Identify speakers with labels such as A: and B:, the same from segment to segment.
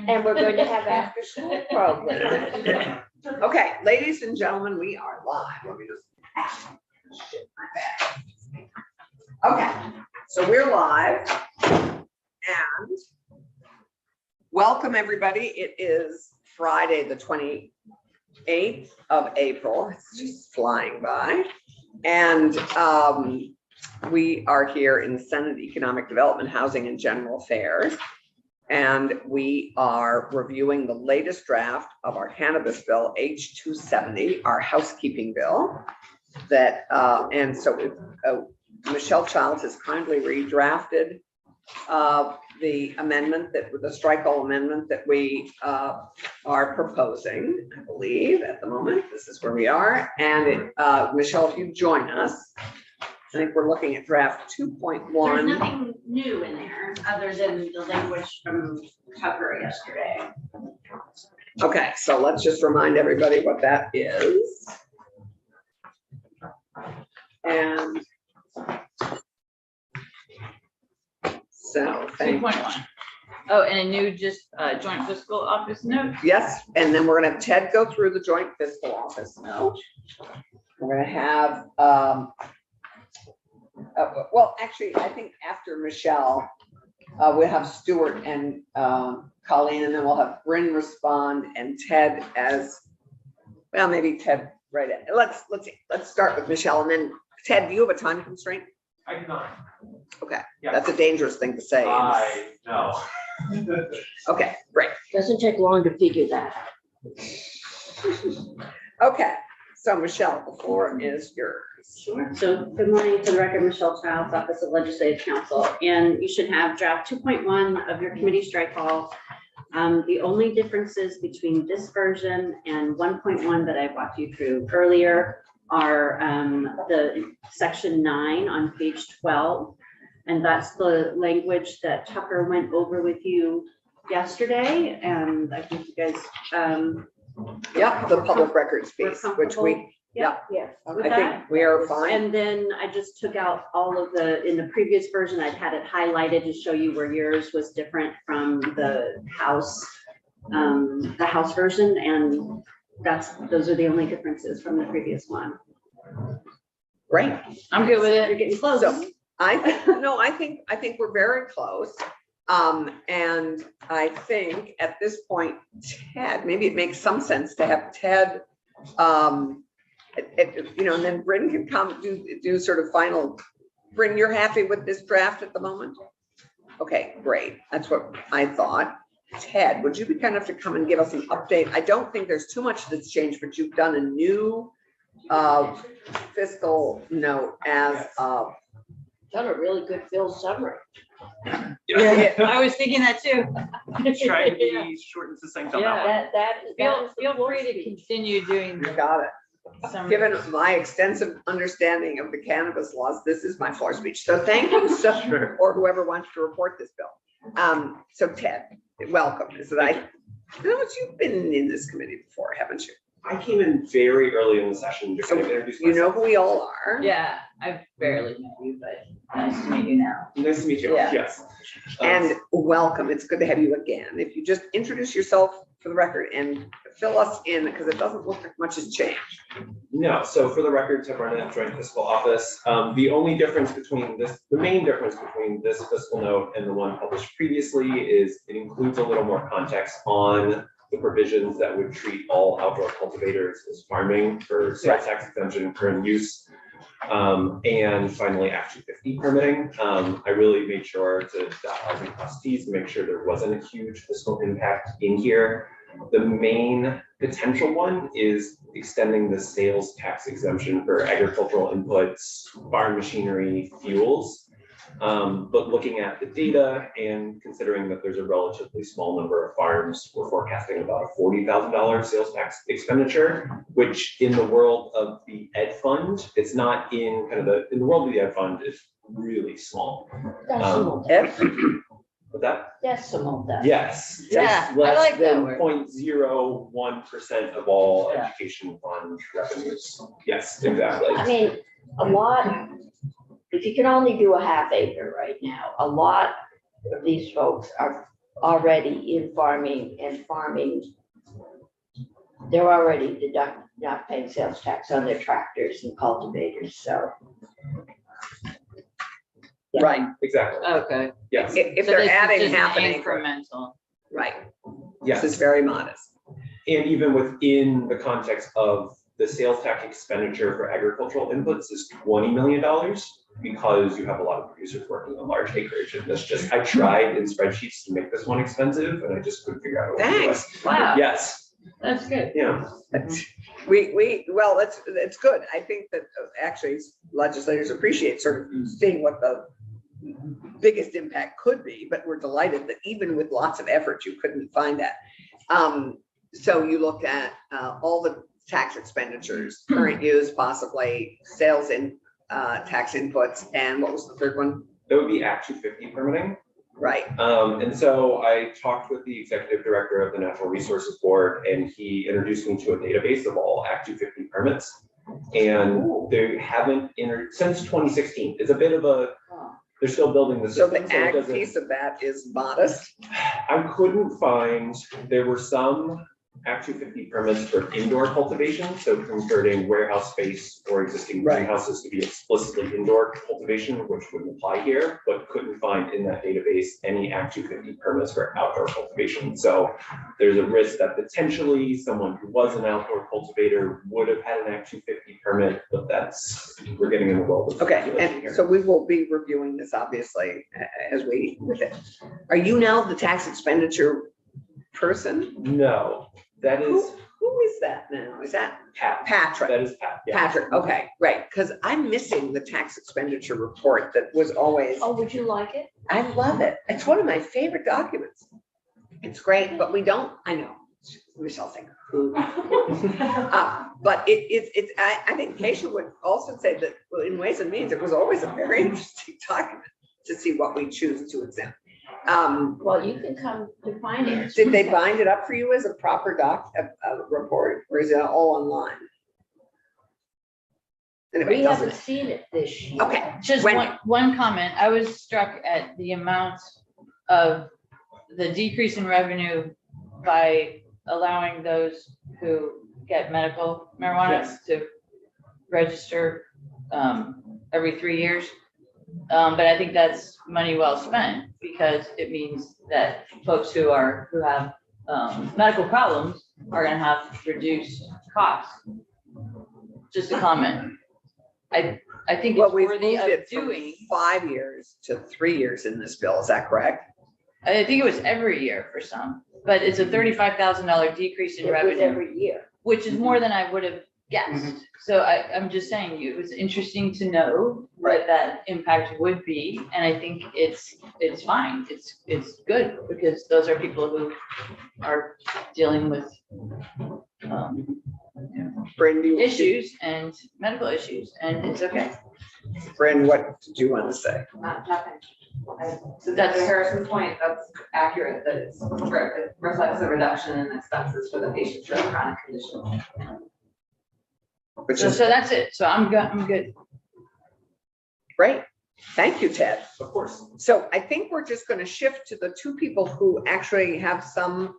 A: And we're going to have after school program.
B: Okay, ladies and gentlemen, we are live. Let me just shit my bag. Okay, so we're live and welcome everybody. It is Friday, the 28th of April. It's just flying by. And we are here in the Senate Economic Development, Housing and General Affairs. And we are reviewing the latest draft of our cannabis bill, H270, our housekeeping bill. That and so Michelle Childs has kindly redrafted the amendment the strike-all amendment that we are proposing, I believe, at the moment. This is where we are. And Michelle, if you join us, I think we're looking at draft 2.1.
C: There's nothing new in there other than the language from Tucker yesterday.
B: Okay, so let's just remind everybody what that is. And so, thank
D: 2.1. Oh, and a new joint fiscal office note.
B: yes, and then we're gonna have Ted go through the joint fiscal office note. We're gonna have, well, actually, I think after Michelle, we'll have Stuart and Colleen, and then we'll have Bryn respond and Ted as, well, maybe Ted, right. Let's start with Michelle, and then Ted, do you have a time constraint?
E: I do not.
B: Okay,
E: Yeah.
B: that's a dangerous thing to say.
E: I know.
B: Okay, great.
A: Doesn't take long to figure that out.
B: Okay, so Michelle, the floor is yours.
C: Sure. So good morning, to the record, Michelle Childs, Office of Legislative Counsel, and you should have draft 2.1 of your committee strike all. The only differences between this version and 1.1 that I walked you through earlier are the section 9 on page 12. And that's the language that Tucker went over with you yesterday. And I think you guys,
B: Yep, the public records piece, which we,
C: yeah,
A: Yes.
C: with
B: I
C: that.
B: think we are fine.
C: And then I just took out all of in the previous version, I'd had it highlighted to show you where yours was different from the House version. And those are the only differences from the previous one.
B: Great.
D: I'm good with
C: You're
D: it.
C: getting close.
B: So I think we're very close. And I think at this point, Ted, maybe it makes some sense to have Ted, and then Bryn can come do sort of final. Bryn, you're happy with this draft at the moment? Okay, great. That's what I thought. Ted, would you be kind enough to come and give us an update? I don't think there's too much that's changed, but you've done a new fiscal note as
A: Done a really good Phil summary.
D: Yeah, I was thinking that too.
E: Try to be short and succinct on that one.
D: Feel free to continue doing
B: you got it.
D: some.
B: Given my extensive understanding of the cannabis laws, this is my floor speech. So thank you,
E: Sure.
B: or whoever wants to report this bill. So Ted, welcome. You've been in this committee before, haven't you?
E: I came in very early in the session to kind of introduce
B: You know
E: myself.
B: who we all are.
D: Yeah, I've barely met you, but nice to meet you now.
E: Nice to meet you.
D: Yeah.
E: Yes.
B: And welcome. It's good to have you again. If you just introduce yourself for the record and fill us in, because it doesn't look like much has changed.
E: No, so for the record, Ted Barnett, Joint Fiscal Office. The only difference between the main difference between this fiscal note and the one published previously is it includes a little more context on the provisions that would treat all outdoor cultivators as farming for sales tax exemption, current use. And finally, Act 250 permitting. I really made sure to dot i's and cross t's to make sure there wasn't a huge fiscal impact in here. The main potential one is extending the sales tax exemption for agricultural inputs, farm machinery, fuels. But looking at the data and considering that there's a relatively small number of farms, we're forecasting about a $40,000 sales tax expenditure, which in the world of the Ed Fund, it's not in kind of in the world of the Ed Fund, it's really small.
A: Decimal.
E: But that,
A: Decimal.
E: yes,
D: Yeah,
E: just
D: I
E: less
D: like that
E: than
D: word.
E: 0.01% of all
D: Yeah.
E: education fund revenues. Yes, exactly.
A: I mean, a lot, if you can only do a half acre right now, a lot of these folks are already in farming and farming. They're already not paying sales tax on their tractors and cultivators, so. Yeah.
B: Right.
E: Exactly,
D: Okay.
E: yes,
B: If
D: So
B: they're
D: this is
B: adding
D: just
B: happening,
D: Incremental.
B: right,
E: yes.
B: this is very modest.
E: And even within the context of the sales tax expenditure for agricultural inputs is $20 million because you have a lot of producers working on large acreage. And that's just, I tried in spreadsheets to make this one expensive and I just couldn't figure out what to do.
B: Thanks.
D: Wow,
E: Yes,
D: that's good.
E: yeah,
B: Well, it's good. I think that actually legislators appreciate sort of seeing what the biggest impact could be, but we're delighted that even with lots of effort, you couldn't find that. So you looked at all the tax expenditures, current use, possibly sales in tax inputs, and what was the third one?
E: that would be Act 250 permitting.
B: Right,
E: And so I talked with the executive director of the Natural Resources Board and he introduced me to a database of all Act 250 permits. And they haven't entered since 2016. It's a bit of a, they're still building the
B: so
E: system.
B: the
E: it
B: ag
E: doesn't-
B: piece of that is modest.
E: I couldn't find, there were some Act 250 permits for indoor cultivation, so converting warehouse space or existing
B: Right.
E: greenhouses to be explicitly indoor cultivation, which wouldn't apply here, but couldn't find in that database any Act 250 permits for outdoor cultivation. So there's a risk that potentially someone who was an outdoor cultivator would have had an Act 250 permit, but that's, we're getting in the world of.
B: Okay,
E: speculation
B: and
E: here.
B: so we will be reviewing this obviously as we with it. Are you now the tax expenditure person?
E: No, that is
B: Who is that now? Is that
E: Pat.
B: Patrick?
E: That is Pat, yeah.
B: Patrick, okay, right, because I'm missing the tax expenditure report that was always,
A: Oh, would you like it?
B: I love it. It's one of my favorite documents. It's great, but we don't, I know, Michelle think. But I think Keisha would also say that well, in Ways and Means, it was always a very interesting document to see what we choose to exempt.
A: Well, you can come to finance.
B: Did they bind it up for you as a proper report, or is it all online? Anyway,
A: We
B: it
A: haven't
B: doesn't-
A: seen it this year.
B: Okay,
D: Just
B: When-
D: one comment. I was struck at the amount of the decrease in revenue by allowing those who get medical marijuana
E: Yes.
D: to register every 3 years. But I think that's money well spent because it means that folks who have medical problems are gonna have reduced costs. Just a comment. I think
B: well,
D: it's
B: we've
D: worthy
B: moved
D: of
B: it from
D: doing.
B: 5 years to 3 years in this bill, is that correct?
D: I think it was every year for some, but it's a $35,000 decrease in
A: It was
D: revenue,
A: every year.
D: which is more than I would have guessed. So I'm just saying, it was interesting to know what that impact would be, and I think it's fine. It's good, because those are people who are dealing with
B: Bryn,
D: issues and medical issues, and it's okay.
B: Bryn, what did you want to say?
F: Nothing. To Dr. Harrison's point, that's accurate, that it reflects a reduction in expenses for the patients who have chronic conditions.
B: Which
D: So
B: is
D: that's it. So I'm good.
B: great. Thank you, Ted.
E: Of course.
B: So I think we're just going to shift to the two people who actually have some,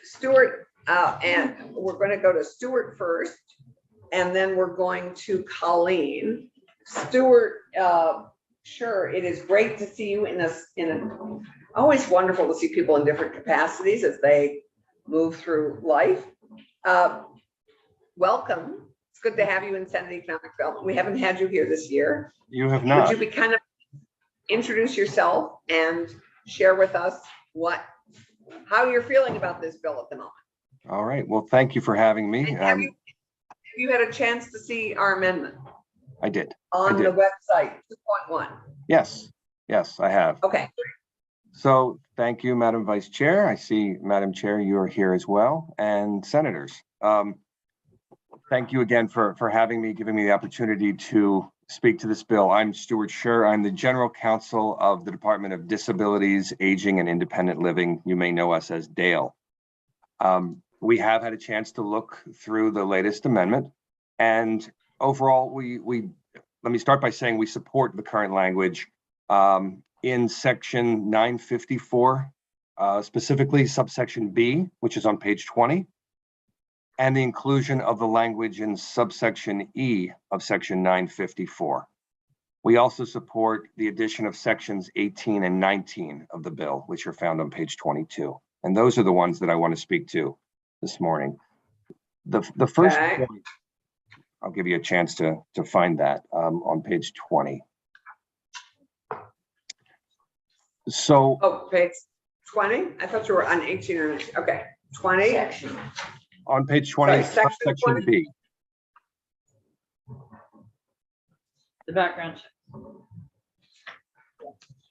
B: Stuart, and we're going to go to Stuart first, and then we're going to Colleen. Stuart, sure, it is great to see you always wonderful to see people in different capacities as they move through life. Welcome. It's good to have you in Senate Economic Development. We haven't had you here this year.
G: You have
B: Would
G: not.
B: you be kind of introduce yourself and share with us how you're feeling about this bill at the moment?
G: All right. Well, thank you for having me.
B: And have you had a chance to see our amendment
G: I did.
B: on the
G: did.
B: website 2.1?
G: Yes. Yes, I have.
B: Okay,
G: So thank you, Madam Vice Chair. I see, Madam Chair, you are here as well, and senators. Thank you again for having me, giving me the opportunity to speak to this bill. I'm Stuart Scher. I'm the General Counsel of the Department of Disabilities, Aging, and Independent Living. You may know us as DAIL. We have had a chance to look through the latest amendment, and overall, let me start by saying we support the current language in section 954 specifically subsection B, which is on page 20, and the inclusion of the language in subsection E of section 954. We also support the addition of sections 18 and 19 of the bill, which are found on page 22. And those are the ones that I want to speak to this morning. The first
B: Okay.
G: point, I'll give you a chance to find that on page 20. So
B: Oh, page 20? I thought you were on 18 or, okay, 20?
A: Section.
G: on page 20,
B: Sorry, section
G: subsection
B: 20?
G: B.
D: The background check.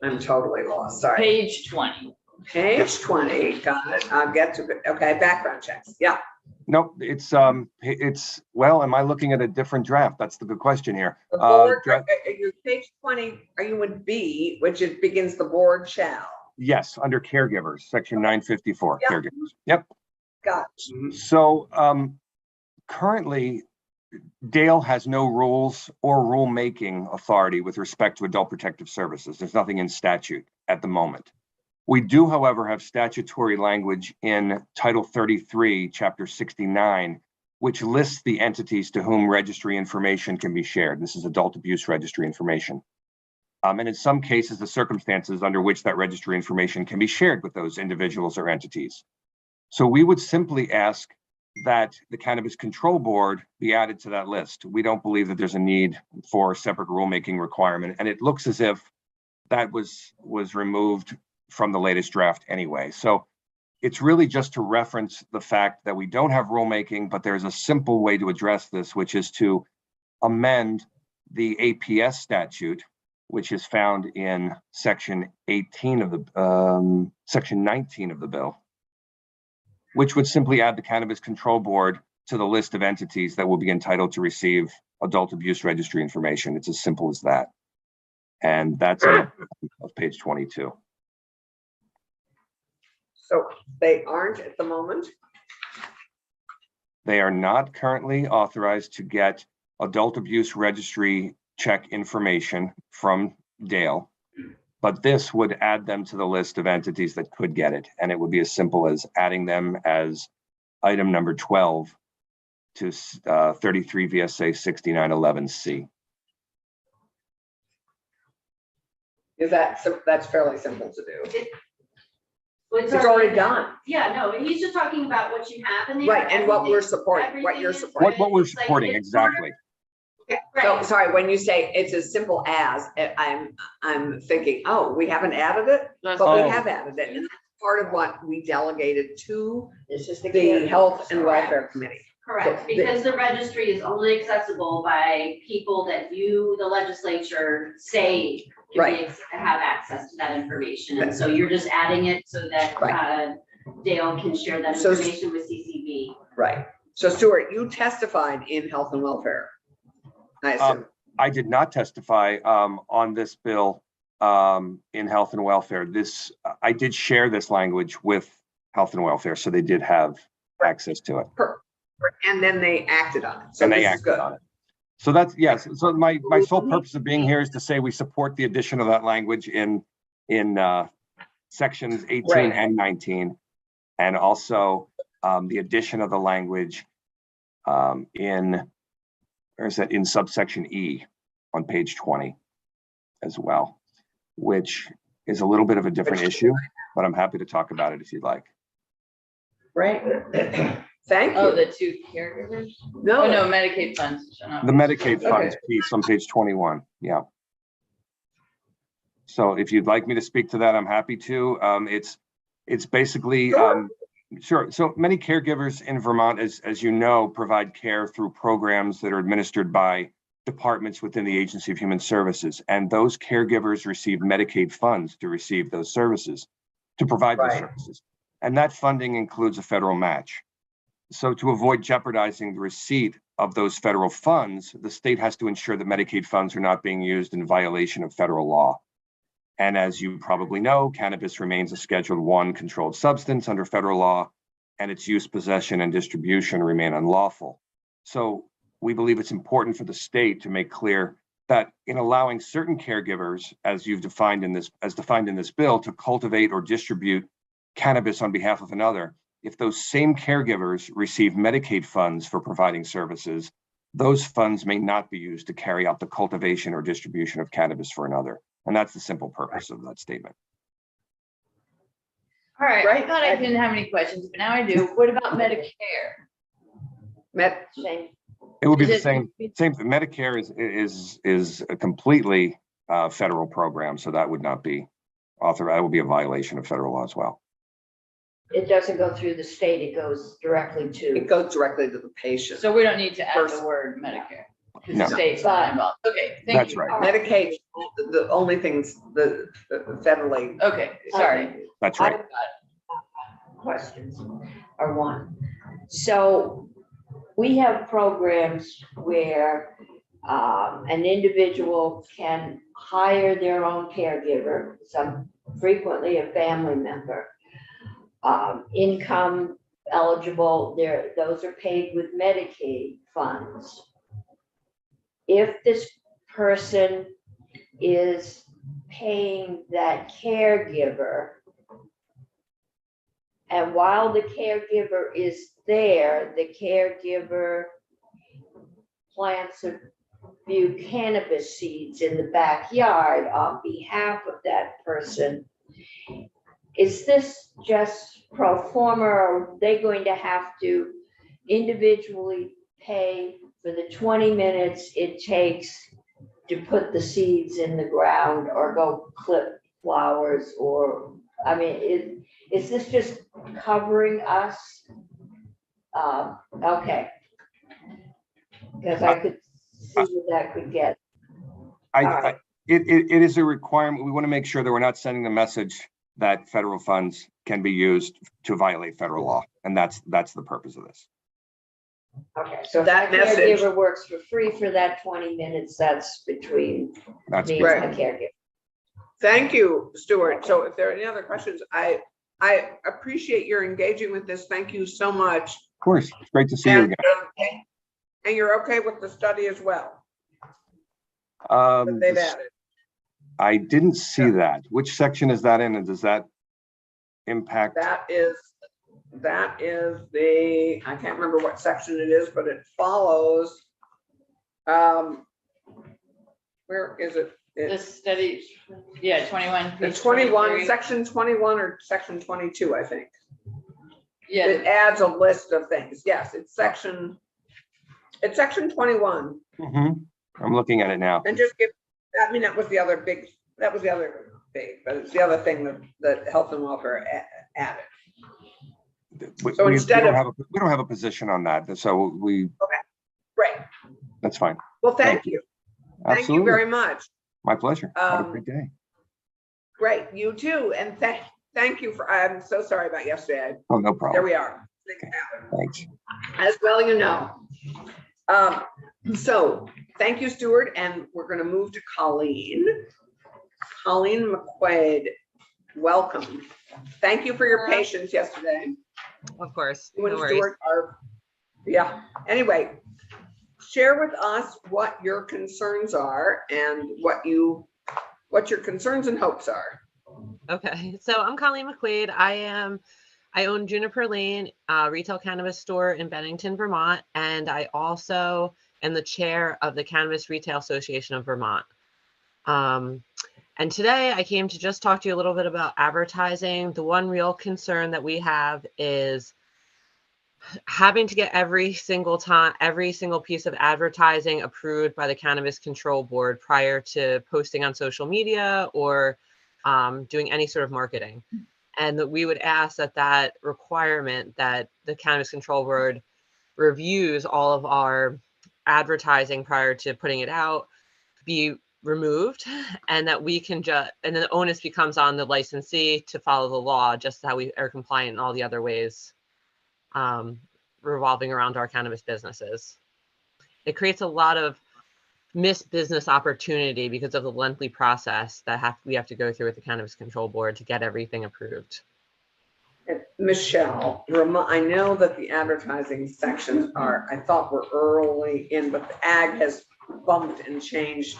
B: I'm totally lost, sorry.
D: Page 20.
B: Page 20, got it. I'll get to, okay, background checks, yeah.
G: Nope, it's, well, am I looking at a different draft? That's the good question here.
B: The board,
G: Dra-
B: your page 20, are you in B, which it begins the board shall?
G: Yes, under caregivers, section 954,
B: Yeah.
G: caregivers. Yep.
B: Got
G: So currently, Dale has no rules or rulemaking authority with respect to adult protective services. There's nothing in statute at the moment. We do, however, have statutory language in Title 33, Chapter 69, which lists the entities to whom registry information can be shared. This is adult abuse registry information. And in some cases, the circumstances under which that registry information can be shared with those individuals or entities. So we would simply ask that the Cannabis Control Board be added to that list. We don't believe that there's a need for a separate rulemaking requirement, and it looks as if that was removed from the latest draft anyway. So it's really just to reference the fact that we don't have rulemaking, but there's a simple way to address this, which is to amend the APS statute, which is found in section 18 of the, section 19 of the bill, which would simply add the Cannabis Control Board to the list of entities that will be entitled to receive adult abuse registry information. It's as simple as that. And that's on page 22.
B: So they aren't at the moment?
G: They are not currently authorized to get adult abuse registry check information from Dale, but this would add them to the list of entities that could get it. And it would be as simple as adding them as item number 12 to 33 VSA 6911C.
B: Is that, that's fairly simple to do?
C: It's
B: It's already done.
C: Yeah, no, he's just talking about what you have in there.
B: Right, and what we're
C: Everything-
B: supporting, what you're
C: everything is-
B: supporting.
G: What we're
C: It's like
G: supporting,
C: it's
G: exactly.
B: So,
C: Right.
B: sorry, when you say it's as simple as, I'm thinking, oh, we haven't added it, but
G: Oh.
B: we have added it. And that's part of what we delegated to
A: This is the.
B: the Health and
C: Correct.
B: Welfare Committee.
C: Correct,
B: So
C: because the registry is only accessible by people that you, the legislature, say can
B: Right.
C: have access to that information. And so you're just adding it so that Dale can share that
B: So-
C: information with CCB.
B: Right. So Stuart, you testified in Health and Welfare. I assume.
G: I did not testify on this bill in Health and Welfare. I did share this language with Health and Welfare, so they did have access to it.
B: And then they acted on it. So
G: And they
B: this is
G: acted
B: good.
G: on it. So that's, yes, so my sole purpose of being here is to say we support the addition of that language in sections 18
B: Right.
G: and 19. And also the addition of the language in subsection E on page 20 as well, which is a little bit of a different issue, but I'm happy to talk about it if you'd like.
B: Right. Thank
D: Oh,
B: you.
D: the two caregivers? Oh,
B: No,
D: no, Medicaid funds. shall not
G: The
D: be-
G: Medicaid funds piece on page 21, yeah. So if you'd like me to speak to that, I'm happy to. It's basically, sure. So many caregivers in Vermont, as you know, provide care through programs that are administered by departments within the Agency of Human Services. And those caregivers receive Medicaid funds to receive those services, to provide those
B: Right.
G: services. And that funding includes a federal match. So to avoid jeopardizing the receipt of those federal funds, the state has to ensure that Medicaid funds are not being used in violation of federal law. And as you probably know, cannabis remains a Schedule I controlled substance under federal law, and its use, possession, and distribution remain unlawful. So we believe it's important for the state to make clear that in allowing certain caregivers, as defined in this bill, to cultivate or distribute cannabis on behalf of another, if those same caregivers receive Medicaid funds for providing services, those funds may not be used to carry out the cultivation or distribution of cannabis for another. And that's the simple purpose of that statement.
D: All right, I
B: Right.
D: thought I didn't have any questions, but now I do. What about Medicare?
A: Same.
G: It would be
D: Is
G: the
D: it-
G: same. Medicare is a completely federal program, so that would not be authorized. That would be a violation of federal law as well.
A: It doesn't go through the state, it goes directly
B: It
A: to,
B: goes directly to the patient.
D: So we don't need to add the
B: First-
D: word Medicare. Because
G: No.
D: the state's not involved. Okay, thank
G: That's
D: you.
G: right.
B: Medicaid, the only things the federally.
D: Okay, sorry.
G: That's right.
A: questions are one. So we have programs where an individual can hire their own caregiver, some frequently a family member. Income eligible, those are paid with Medicaid funds. If this person is paying that caregiver, and while the caregiver is there, the caregiver plants a few cannabis seeds in the backyard on behalf of that person. Is this just pro forma, or are they going to have to individually pay for the 20 minutes it takes to put the seeds in the ground or go clip flowers? Or, I mean, is this just covering us? Okay. Because I could see what that could get.
G: It is a requirement. We want to make sure that we're not sending the message that federal funds can be used to violate federal law. And that's the purpose of this.
A: Okay, so if
B: That
A: that
B: message-
A: caregiver works for free for that 20 minutes, that's between
G: That's
A: me
B: Right.
A: and the caregiver.
B: Thank you, Stuart. So if there are any other questions, I appreciate your engaging with this. Thank you so much.
G: Of course, it's great to see you
B: And,
G: again.
B: and you're okay with the study as well, that
G: Um,
B: they've added?
G: I didn't see that. Which section is that in, and does that impact?
B: That is the, I can't remember what section it is, but it follows. Where is it?
D: The study, yeah, 21.
B: The
D: page
B: 21,
D: 23.
B: section 21 or section 22, I think.
D: Yeah,
B: It adds a list of things. Yes, it's section 21.
G: Mhm. I'm looking at it now.
B: And just give, I mean, that was the other big, but it's the other thing that health and welfare added. So instead of-
G: We don't have a position on that, so
B: Great.
G: that's fine.
B: Well, thank you. Thank you
G: Absolutely.
B: very much.
G: My pleasure. Have a
B: Um,
G: great day.
B: Great, you too. And thank you for, I'm so sorry about yesterday.
G: Oh, no
B: There
G: problem.
B: we are.
G: Thanks.
B: As well, you know. So thank you, Stuart, and we're going to move to Colleen. Colleen McQuaid, welcome. Thank you for your patience yesterday.
H: Of course,
B: You
H: no
B: and
H: worries.
B: Stuart are, yeah, anyway, share with us what your concerns are and what your concerns and hopes are.
H: Okay, so I'm Colleen McQuaid. I own Juniper Lane retail cannabis store in Bennington, Vermont, and I also am the chair of the Cannabis Retail Association of Vermont. And today I came to just talk to you a little bit about advertising. The one real concern that we have is having to get every single piece of advertising approved by the Cannabis Control Board prior to posting on social media or doing any sort of marketing. And that we would ask that requirement that the Cannabis Control Board reviews all of our advertising prior to putting it out be removed, and that we can and then the onus becomes on the licensee to follow the law, just how we are compliant in all the other ways revolving around our cannabis businesses. It creates a lot of missed business opportunity because of the lengthy process that we have to go through with the Cannabis Control Board to get everything approved.
B: And Michelle, I know that the advertising sections I thought were early in, but the ag has bumped and changed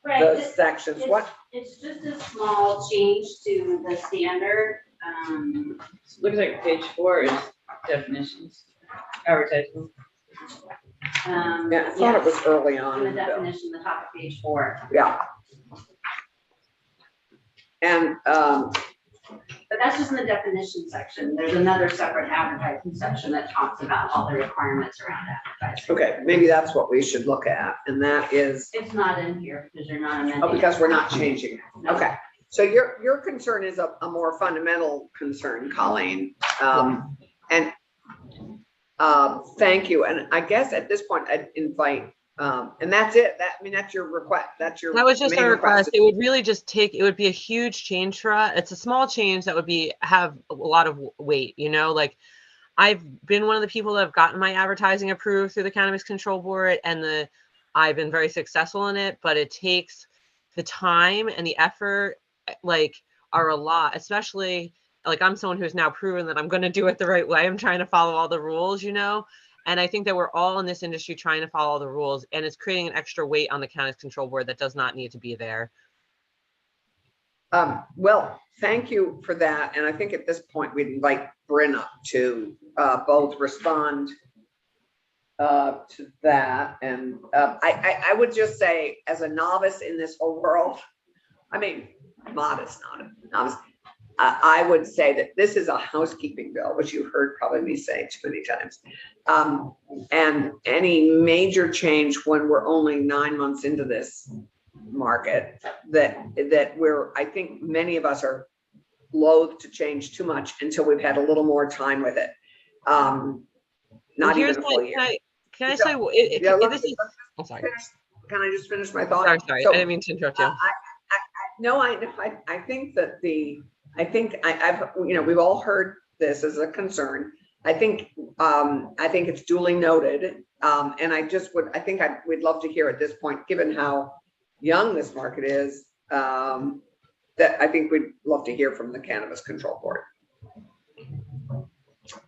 C: Right,
B: the sections. What?
C: it's just a small change to the standard.
D: Looks like page 4 is definitions, advertising.
B: Yeah, I thought it was
C: yes,
B: early on.
C: in the
B: in the bill.
C: definition, the top of page 4.
B: Yeah. And,
C: But that's just in the definition section. There's another separate advertising section that talks about all the requirements around advertising.
B: okay, maybe that's what we should look at, and that is,
C: It's not in here because you're not amending.
B: oh,
C: it.
B: because we're not changing it. Okay, so your concern is a more fundamental concern, Colleen. And thank you, and I guess at this point, I'd invite, and that's it, that's your request, that's your.
H: That was just
B: main
H: a request. It would really just take, it would be a huge change for us. It's a small change that would have a lot of weight, like I've been one of the people that have gotten my advertising approved through the Cannabis Control Board, and I've been very successful in it, but it takes the time and the effort, are a lot, especially I'm someone who's now proven that I'm going to do it the right way. I'm trying to follow all the rules, and I think that we're all in this industry trying to follow the rules, and it's creating an extra weight on the Cannabis Control Board that does not need to be there.
B: Well, thank you for that, and I think at this point, we'd invite Brenna to both respond to that, and I would just say, as a novice in this whole world, modest, not a novice, I would say that this is a housekeeping bill, which you've heard probably me say too many times. And any major change when we're only 9 months into this market, I think many of us are loath to change too much until we've had a little more time with it. Not even a full year.
H: Can I say, I'm sorry.
B: Can I just finish my thought?
H: Sorry,
B: So,
H: I didn't mean to interrupt you.
B: I think that we've all heard this as a concern. I think it's duly noted. And we'd love to hear at this point, given how young this market is, that I think we'd love to hear from the Cannabis Control Board.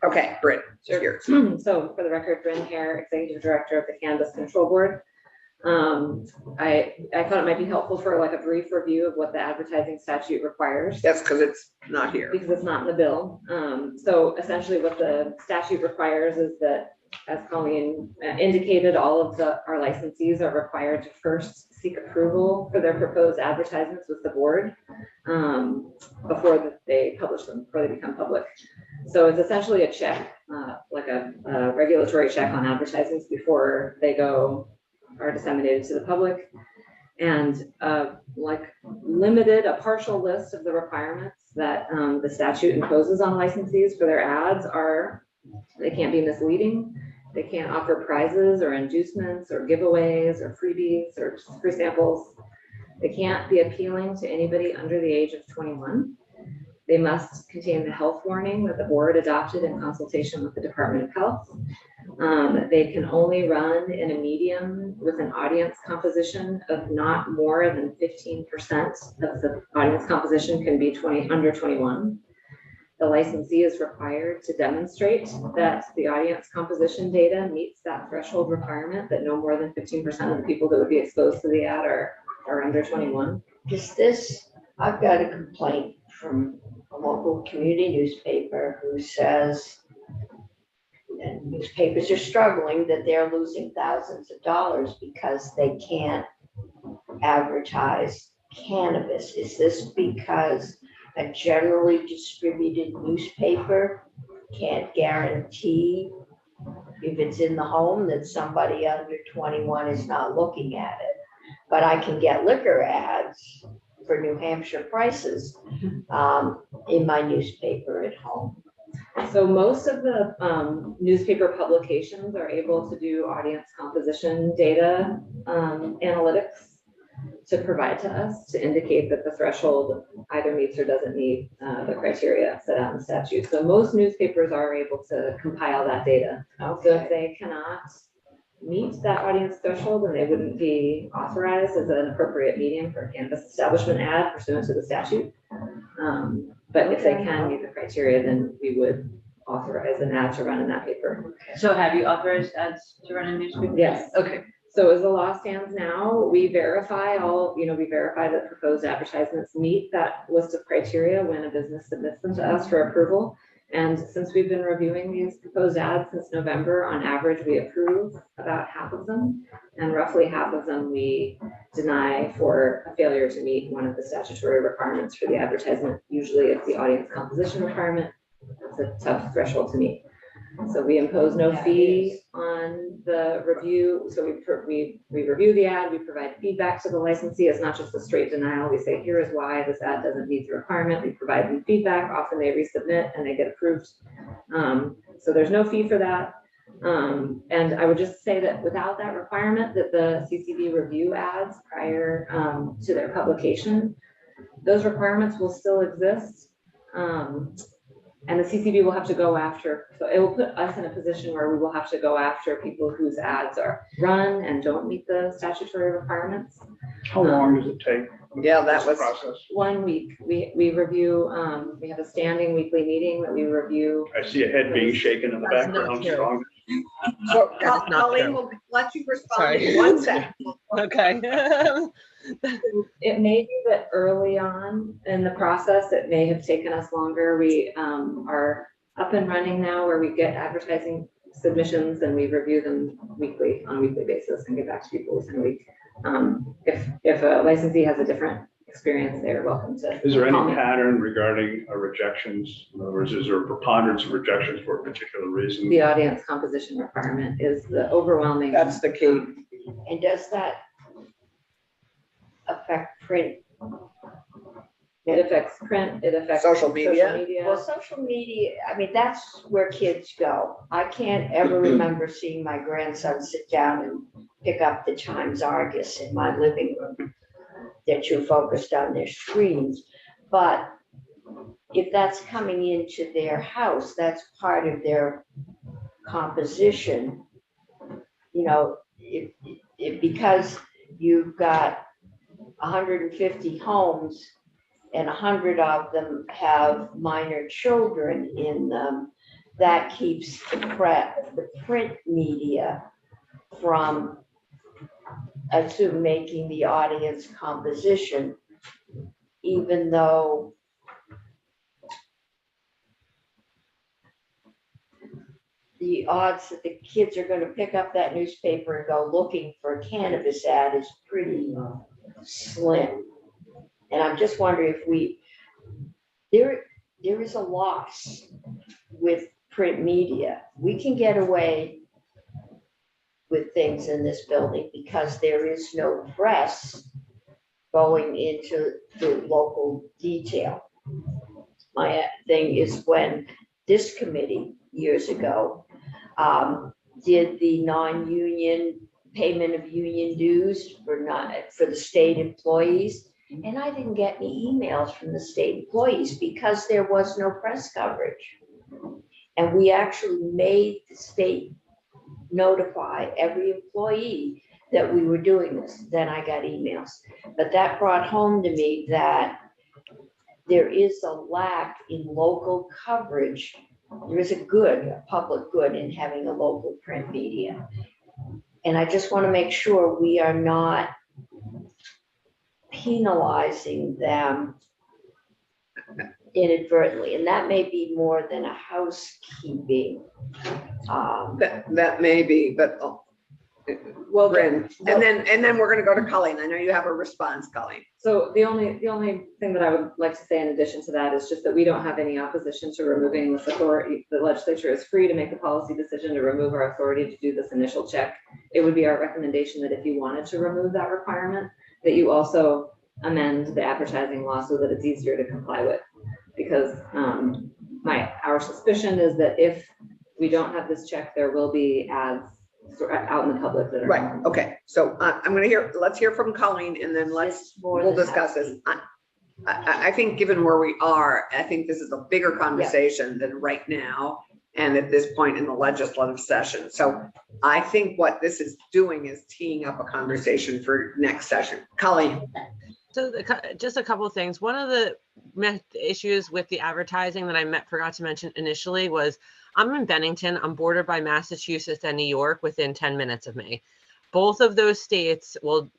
B: Okay, Britt, here.
F: So for the record, Bryn Hare, Executive Director of the Cannabis Control Board. I thought it might be helpful for a brief review of what the advertising statute requires.
B: That's because it's not here.
F: Because it's not in the bill. So essentially what the statute requires is that, as Colleen indicated, all of our licensees are required to first seek approval for their proposed advertisements with the board before they publish them, before they become public. So it's essentially a check, like a regulatory check on advertisements before they are disseminated to the public, and a partial list of the requirements that the statute imposes on licensees for their ads are: they can't be misleading, they can't offer prizes or inducements or giveaways or freebies or free samples, they can't be appealing to anybody under the age of 21. They must contain the health warning that the board adopted in consultation with the Department of Health. They can only run in a medium with an audience composition of not more than 15% of the audience composition can be under 21. The licensee is required to demonstrate that the audience composition data meets that threshold requirement, that no more than 15% of the people that would be exposed to the ad are under 21.
A: I've got a complaint from a local community newspaper who says, and newspapers are struggling, that they're losing thousands of dollars because they can't advertise cannabis. Is this because a generally distributed newspaper can't guarantee, if it's in the home, that somebody under 21 is not looking at it? But I can get liquor ads for New Hampshire prices in my newspaper at home.
F: So most of the newspaper publications are able to do audience composition data analytics to provide to us to indicate that the threshold either meets or doesn't meet the criteria set out in the statute. So most newspapers are able to compile that data. So if they cannot meet that audience threshold, then they wouldn't be authorized as an appropriate medium for a cannabis establishment ad pursuant to the statute. But if they can meet the criteria, then we would authorize an ad to run in that paper.
D: So have you authorized ads to run in newspaper?
F: Yes.
D: Okay.
F: So as the law stands now, we verify we verify that proposed advertisements meet that list of criteria when a business submits them to us for approval. And since we've been reviewing these proposed ads since November, on average, we approve about half of them. And roughly half of them we deny for a failure to meet one of the statutory requirements for the advertisement. Usually it's the audience composition requirement. It's a tough threshold to meet. So we impose no fee on the review. So we review the ad, we provide feedback to the licensee. It's not just a straight denial. We say, here is why this ad doesn't meet the requirement. We provide them feedback. Often they resubmit and they get approved. So there's no fee for that. And I would just say that without that requirement, that the CCB review ads prior to their publication, those requirements will still exist. And the CCB will have to go after, so it will put us in a position where we will have to go after people whose ads are run and don't meet the statutory requirements.
I: How long does it take?
B: Yeah, that
I: this
B: was-
I: Process.
F: 1 week, we review, we have a standing weekly meeting that we review.
I: I see a head being shaken in the
H: That's not
I: background.
H: true.
I: strong.
B: So
H: That is not
B: Colleen
H: true.
B: will let you respond
H: Sorry.
B: in 1 second.
H: Okay.
F: It may be that early on in the process, it may have taken us longer. We are up and running now where we get advertising submissions and we review them on a weekly basis and get back to people within a week. If a licensee has a different experience, they're welcome to.
I: Is there any
F: call me.
I: pattern regarding rejections? In other words, is there a preponderance of rejections for a particular reason?
F: The audience composition requirement is the overwhelming.
B: That's the key.
A: And does that affect print?
F: It affects print, it affects.
B: Social media.
A: Well, social media, I mean, that's where kids go. I can't ever remember seeing my grandson sit down and pick up the Times Argus in my living room. They're too focused on their screens. But if that's coming into their house, that's part of their composition. You know, because you've got 150 homes and 100 of them have minor children in them, that keeps the print media from, I assume, making the audience composition, even though the odds that the kids are going to pick up that newspaper and go looking for a cannabis ad is pretty slim. And I'm just wondering if there is a loss with print media. We can get away with things in this building because there is no press going into the local detail. My thing is when this committee years ago did the non-union payment of union dues for the state employees. And I didn't get any emails from the state employees because there was no press coverage. And we actually made the state notify every employee that we were doing this. Then I got emails. But that brought home to me that there is a lack in local coverage. There is a public good in having a local print media. And I just want to make sure we are not penalizing them inadvertently, and that may be more than a housekeeping.
B: That may be, but
F: Well,
B: Bryn, and then we're gonna go to Colleen. I know you have a response, Colleen.
F: so the only thing that I would like to say in addition to that is just that we don't have any opposition to removing this authority. The legislature is free to make a policy decision to remove our authority to do this initial check. It would be our recommendation that if you wanted to remove that requirement, that you also amend the advertising law so that it's easier to comply with. Because our suspicion is that if we don't have this check, there will be ads out in the public that are.
B: Right, okay, so let's hear from Colleen and then we'll discuss this. I think given where we are, I think this is a bigger conversation than right now and at this point in the legislative session. So I think what this is doing is teeing up a conversation for next session. Colleen.
H: So just a couple of things. One of the issues with the advertising that I forgot to mention initially was I'm in Bennington. I'm bordered by Massachusetts and New York within 10 minutes of me. both of those states, well,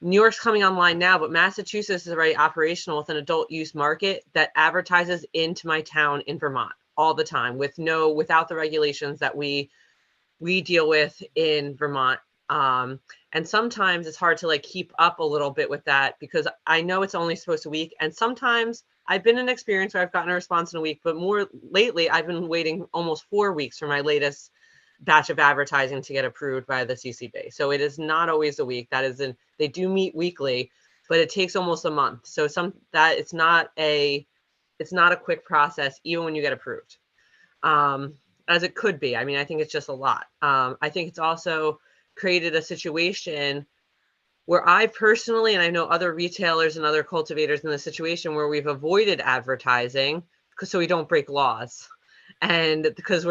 H: New York's coming online now, but Massachusetts is already operational with an adult use market that advertises into my town in Vermont all the time without the regulations that we deal with in Vermont. And sometimes it's hard to like keep up a little bit with that because I know it's only supposed to week. And sometimes I've been in an experience where I've gotten a response in a week, but more lately I've been waiting almost 4 weeks for my latest batch of advertising to get approved by the CCB. So it is not always a week. They do meet weekly, but it takes almost a month. So it's not a quick process, even when you get approved. As it could be. I mean, I think it's just a lot. I think it's also created a situation where I personally, and I know other retailers and other cultivators in the situation where we've avoided advertising so we don't break laws. And because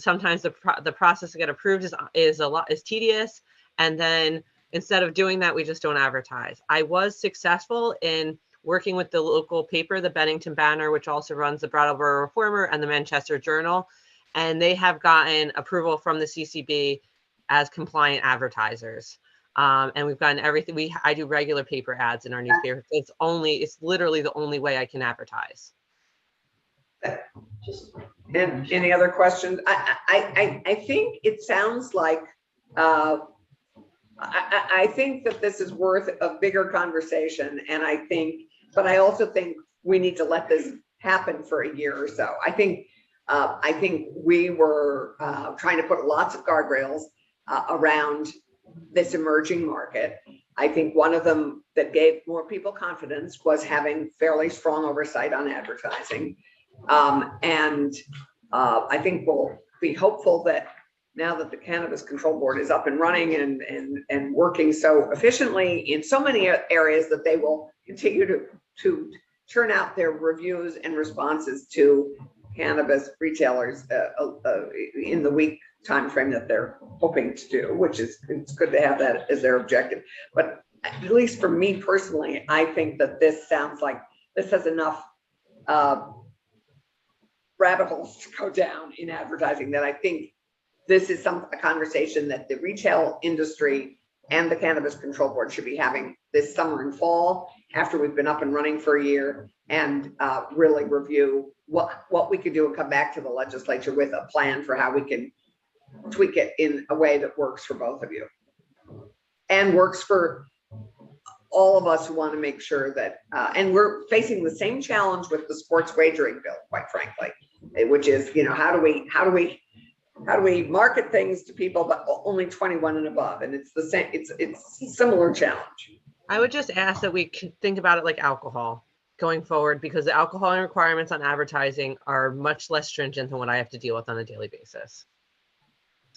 H: sometimes the process to get approved is tedious. And then instead of doing that, we just don't advertise. I was successful in working with the local paper, the Bennington Banner, which also runs the Brattleboro Reformer and the Manchester Journal. And they have gotten approval from the CCB as compliant advertisers. And we've gotten everything. I do regular paper ads in our newspaper. It's literally the only way I can advertise.
B: And any other questions? I think it sounds like, I think that this is worth a bigger conversation. And but I also think we need to let this happen for a year or so. I think we were trying to put lots of guardrails around this emerging market. I think one of them that gave more people confidence was having fairly strong oversight on advertising. And I think we'll be hopeful that now that the Cannabis Control Board is up and running and working so efficiently in so many areas, that they will continue to turn out their reviews and responses to cannabis retailers in the week timeframe that they're hoping to do, which is, it's good to have that as their objective. But at least for me personally, I think that this sounds like this has enough rabbit holes to go down in advertising that I think this is a conversation that the retail industry and the Cannabis Control Board should be having this summer and fall after we've been up and running for a year, and really review what we could do and come back to the legislature with a plan for how we can tweak it in a way that works for both of you and works for all of us who want to make sure that, and we're facing the same challenge with the sports wagering bill, quite frankly, which is, how do we market things to people, but only 21 and above? And it's the same, it's a similar challenge.
H: I would just ask that we think about it like alcohol going forward, because the alcohol requirements on advertising are much less stringent than what I have to deal with on a daily basis.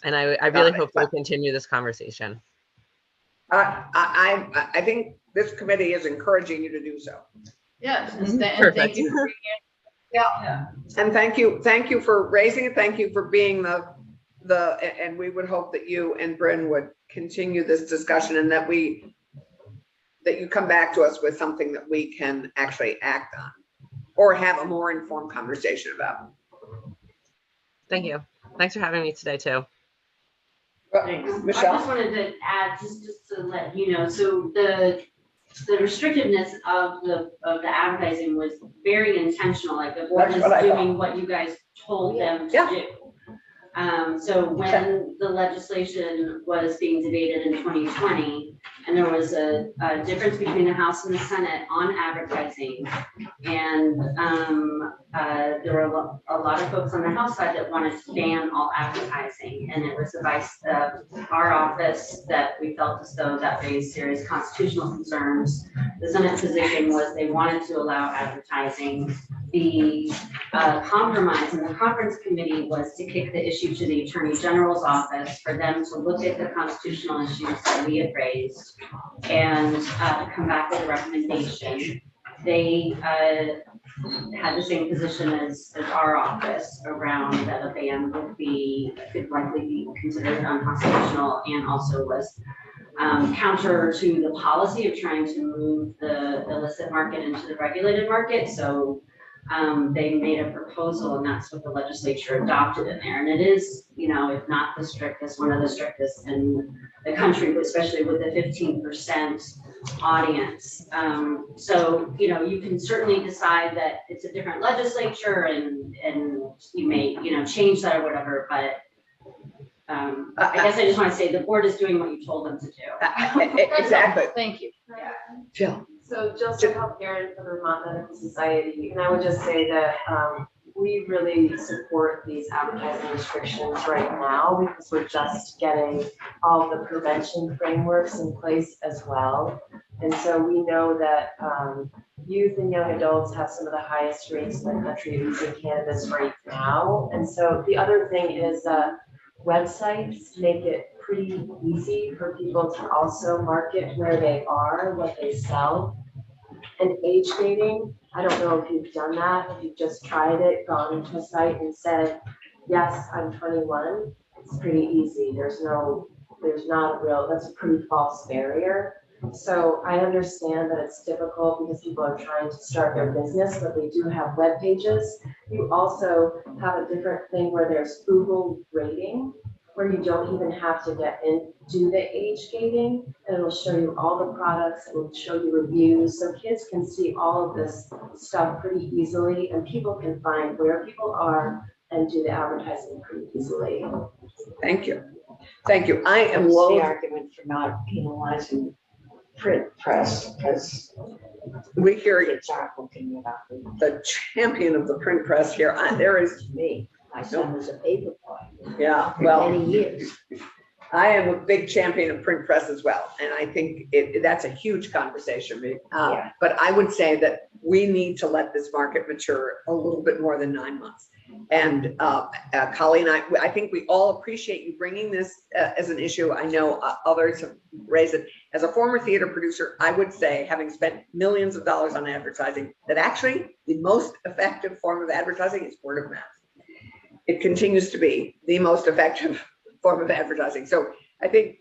H: And I really hope we'll continue this conversation.
B: I think this committee is encouraging you to do so.
D: Yes, and
H: Perfect.
D: thank you for bringing it. Yeah.
B: And thank you for raising it. Thank you for being and we would hope that you and Bryn would continue this discussion, and that you come back to us with something that we can actually act on or have a more informed conversation about.
H: Thank you. Thanks for having me today too.
B: Michelle?
C: I just wanted to add, just to let you know, so the restrictiveness of the advertising was very intentional. Like the board is doing what you guys told them to do. So when the legislation was being debated in 2020, and there was a difference between the House and the Senate on advertising, and there were a lot of folks on the House side that wanted to ban all advertising, and it was our office that we felt as though that raised serious constitutional concerns. The Senate position was they wanted to allow advertising. The compromise in the conference committee was to kick the issue to the Attorney General's office for them to look at the constitutional issues that we had raised and come back with a recommendation. They had the same position as our office around that a ban could likely be considered unconstitutional, and also was counter to the policy of trying to move the illicit market into the regulated market. So they made a proposal, and that's what the legislature adopted in there. And it is, you know, if not the strictest, one of the strictest in the country, especially with the 15% audience. So, you know, you can certainly decide that it's a different legislature and you may, you know, change that or whatever, but I guess I just want to say the board is doing what you told them to do.
B: Exactly.
D: Thank you.
B: Jill.
J: So Jill Stanhope here for the Vermont Medical Society, and I would just say that we really support these advertising restrictions right now because we're just getting all the prevention frameworks in place as well. And so we know that youth and young adults have some of the highest rates in the country of using cannabis right now. And so the other thing is websites make it pretty easy for people to also market where they are, what they sell. And age gating, I don't know if you've done that, if you've just tried it, gone to a site and said, yes, I'm 21. It's pretty easy. There's not a real, that's a pretty false barrier. So I understand that it's difficult because people are trying to start their business, but they do have web pages. You also have a different thing where there's Google rating, where you don't even have to get into the age gating, and it'll show you all the products, it will show you reviews, so kids can see all of this stuff pretty easily, and people can find where people are and do the advertising pretty easily.
B: Thank you. Thank you. I am
A: What's the
B: loath,
A: argument for not penalizing print press, because
B: we hear
A: kids aren't looking it up.
B: the champion of the print press here. There is,
A: Me, my son was a paper boy
B: yeah,
A: for
B: well,
A: many years.
B: I am a big champion of print press as well. And I think that's a huge conversation.
A: Yeah.
B: But I would say that we need to let this market mature a little bit more than 9 months. And Colleen, I think we all appreciate you bringing this as an issue. I know others have raised it. As a former theater producer, I would say, having spent millions of dollars on advertising, that actually the most effective form of advertising is word of mouth. It continues to be the most effective form of advertising. So I think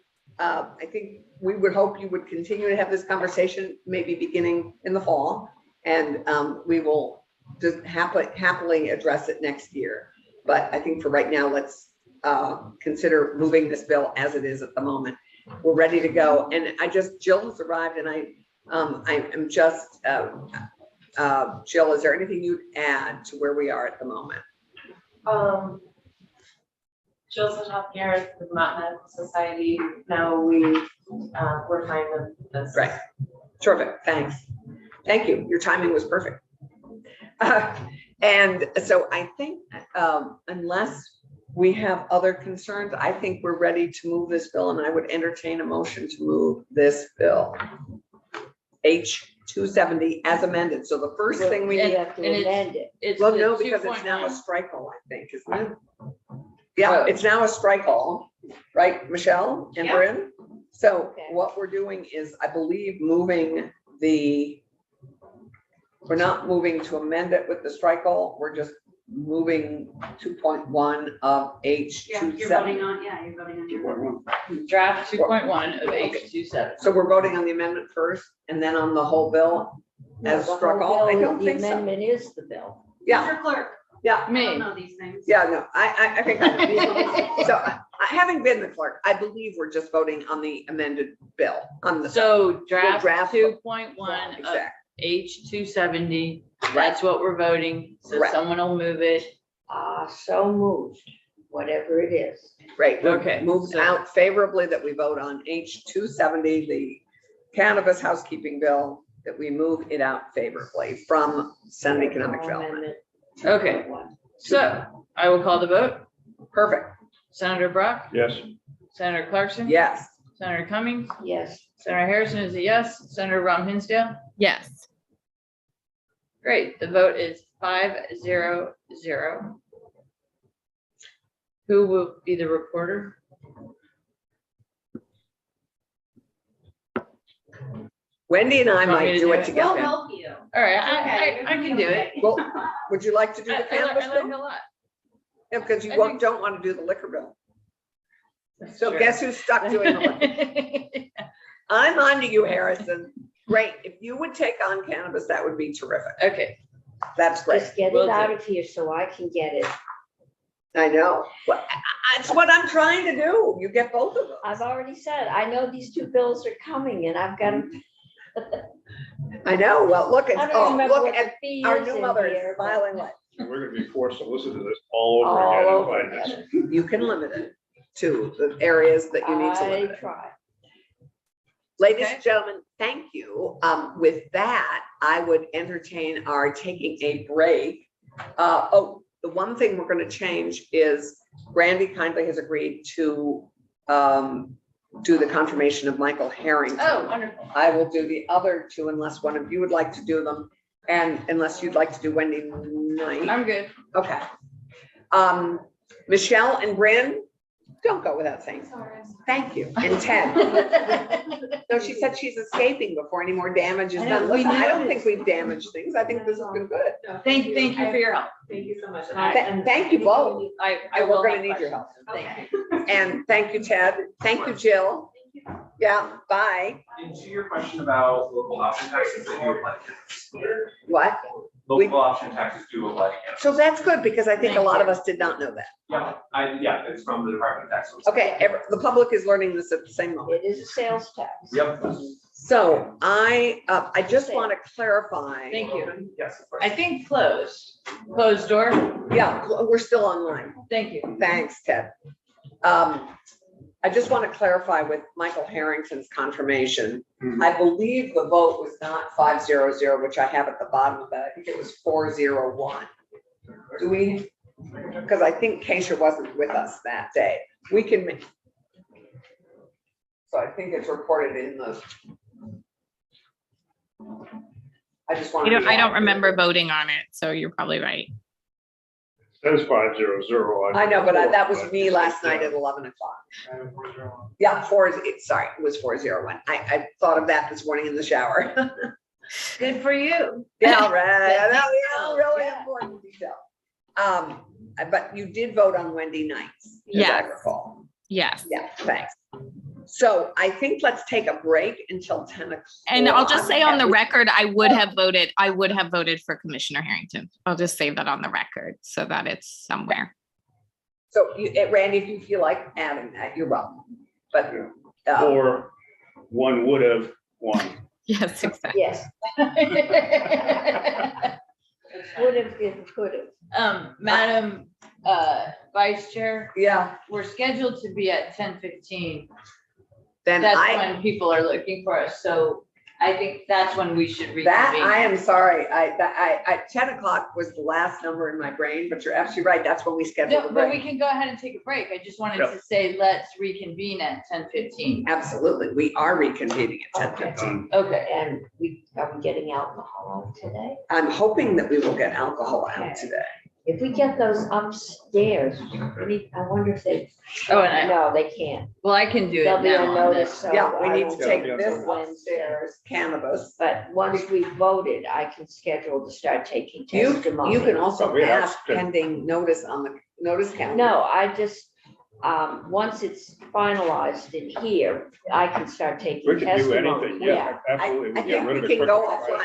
B: we would hope you would continue to have this conversation, maybe beginning in the fall, and we will just happily address it next year. But I think for right now, let's consider moving this bill as it is at the moment. We're ready to go. And Jill has arrived, and I am just, Jill, is there anything you'd add to where we are at the moment?
J: Jill Stanhope here at the Vermont Medical Society. No, we're fine with this.
B: Right. Terrific. Thanks. Thank you. Your timing was perfect. And so I think unless we have other concerns, I think we're ready to move this bill, and I would entertain a motion to move this bill. H-270 as amended. So the first thing we need.
A: have to amend it.
D: It's
B: Well,
D: the
B: no, because it's now a
D: 2.9.
B: strike all, I think, isn't it? Yeah, it's now a strike all, right, Michelle and
C: Yeah.
B: Bryn? So
A: Okay.
B: what we're doing is, I believe, we're not moving to amend it with the strike all, we're just moving 2.1 of H-270.
C: You're voting on your.
D: Draft 2.1 of H-27.
B: So we're voting on the amendment first and then on the whole bill
A: No,
B: as
A: the
B: struck
A: whole
B: all? I
A: bill,
B: don't
A: the
B: think so.
A: amendment is the bill.
B: Yeah,
C: Mr. Clerk.
B: yeah.
C: I
D: Me.
C: don't know these things.
B: Yeah, no, I think I, so having been the clerk, I believe we're just voting on the amended bill on the.
D: So draft
B: draft-
D: 2.1 of
B: Exactly.
D: H-270, that's what we're voting. So
B: Correct.
D: someone will move it.
A: So moved, whatever it is.
B: Right,
D: Okay,
B: moved
D: so-
B: out favorably that we vote on H-270, the cannabis housekeeping bill, that we move it out favorably from Senate Economic Development.
A: Amendment
D: Okay,
A: 2.1.
D: so I will call the vote.
B: Perfect,
D: Senator Brock,
I: Yes.
D: Senator Clarkson.
B: yes.
D: Senator Cummings,
A: Yes,
D: Senator Harrison is a yes. Senator Ron Hinsdale.
K: Yes.
D: Great, the vote is 5-0-0. Who will be the reporter?
B: Wendy and I
D: Want me
B: might
D: to
B: do
D: do
B: it
D: it?
C: We'll
B: together.
C: help you.
D: All right, I can do it.
B: Well, would you like to do
D: I
B: the cannabis
D: like
B: bill?
D: a lot.
B: Yeah, because you
D: I think-
B: don't want to do the liquor bill.
D: That's
B: So
D: true.
B: guess who's stuck doing the liquor? I'm on to you, Harrison. Great, if you would take on cannabis, that would be terrific.
D: Okay,
B: That's great.
A: just get
D: Will
A: it out
D: do.
A: of here so I can get it.
B: I know. Well, That's what I'm trying to do. You get both of them.
A: I've already said, I know these two bills are coming and I've got them.
B: I know. Well, look
A: I
B: at,
A: don't
B: oh,
A: remember
B: look
A: what
B: at
A: the fee
B: our
A: is
B: new
A: in
B: mother is
A: here, but
B: smiling like,
I: We're gonna be forced to listen to this all
A: all
I: over
A: over
I: again. by next
A: again.
B: you can limit it to the areas that you need to
A: I
B: limit it.
A: try.
B: Ladies
D: Okay.
B: and gentlemen, thank you. With that, I would entertain our taking a break. The one thing we're gonna change is Randy kindly has agreed to do the confirmation of Michael Harrington.
D: Oh, wonderful.
B: I will do the other two unless one of you would like to do them, and unless you'd like to do Wendy Knight.
D: I'm good.
B: Okay. Michelle and Bryn, don't go without saying. Thank you. And Ted. No, she said she's escaping before any more damage is
D: I know,
B: done.
D: we
B: Listen, I don't
D: know.
B: think we've damaged things. I think this has been good.
D: Thank you for your help.
F: Thank you so much.
B: Thank you both.
D: I
B: And
D: will
B: we're gonna
D: have
B: need your
D: questions.
B: help.
D: Thank you.
B: And thank you, Ted. Thank you, Jill. Yeah, bye.
E: And to your question about local option taxes, they do apply to cannabis.
B: What?
E: Local option taxes do apply to cannabis.
B: So that's good because I think a
D: Thank
B: lot
D: you.
B: of us did not know that.
E: Yeah, it's from the Department of Tax.
B: Okay, the public is learning this at the same moment.
A: It is a sales tax.
E: Yep.
B: So I just want to clarify.
D: Thank you.
E: Yes, of course.
D: I think closed door.
B: Yeah, we're still online.
D: Thank you.
B: Thanks, Ted. I just want to clarify with Michael Harrington's confirmation. I believe the vote was not 500, which I have at the bottom of that. I think it was 401. Do we? Because I think Keisha wasn't with us that day. We can make. So I think it's reported in the. I just want.
K: I don't remember voting on it, so you're probably right.
I: Says 500.
B: I know, but that was me last night at 11 o'clock. Yeah, sorry, it was 401. I thought of that this morning in the shower.
D: Good for you.
B: Yeah, right. I know,
D: Details,
B: really
D: yeah.
B: important detail. But you did vote on Wendy Knights, as I
K: Yes.
B: recall.
K: Yes.
B: Yeah, thanks. So I think let's take a break until 10 o'clock.
K: And I'll just say on the record, I would have voted for Commissioner Harrington. I'll just say that on the record so that it's somewhere.
B: So Randy, if you feel like adding that, you're welcome. But
I: Or one would have won.
K: Yes, exactly.
A: Yes. Would have, could have.
D: Madam, Vice Chair,
B: yeah,
D: we're scheduled to be at 10:15.
B: then
D: That's
B: I.
D: when people are looking for us, so I think that's when we should
B: That,
D: reconvene.
B: I am sorry, I 10 o'clock was the last number in my brain, but you're absolutely right, that's when we scheduled
D: No,
B: the
D: but we
B: break.
D: can go ahead and take a break. I just wanted
I: Yep.
D: to say, let's reconvene at 10:15.
B: Absolutely, we are reconvening at 10:15.
D: Okay.
A: And are we getting alcohol out today?
B: I'm hoping that we will get alcohol out today.
A: If we get those upstairs, I wonder if they,
D: Oh, and I,
A: no, they can't.
D: well, I can do
A: There'll
D: it
A: be a
D: now on
A: notice,
D: this.
A: so.
B: Yeah, we
A: I
B: need to
A: won't
B: take
A: do
B: this
A: it
B: upstairs, cannabis.
A: But once we've voted, I can schedule to start taking
B: You
A: testimony.
B: can also
I: Oh, yeah,
B: ask
I: that's good.
B: pending notice on the notice calendar.
A: No, I just, once it's finalized in here, I can start taking
I: We can do
A: testimony.
I: anything, yeah, absolutely.
B: I
I: We get
B: think
I: rid
B: we
I: of it
B: can go
I: quickly.
B: offline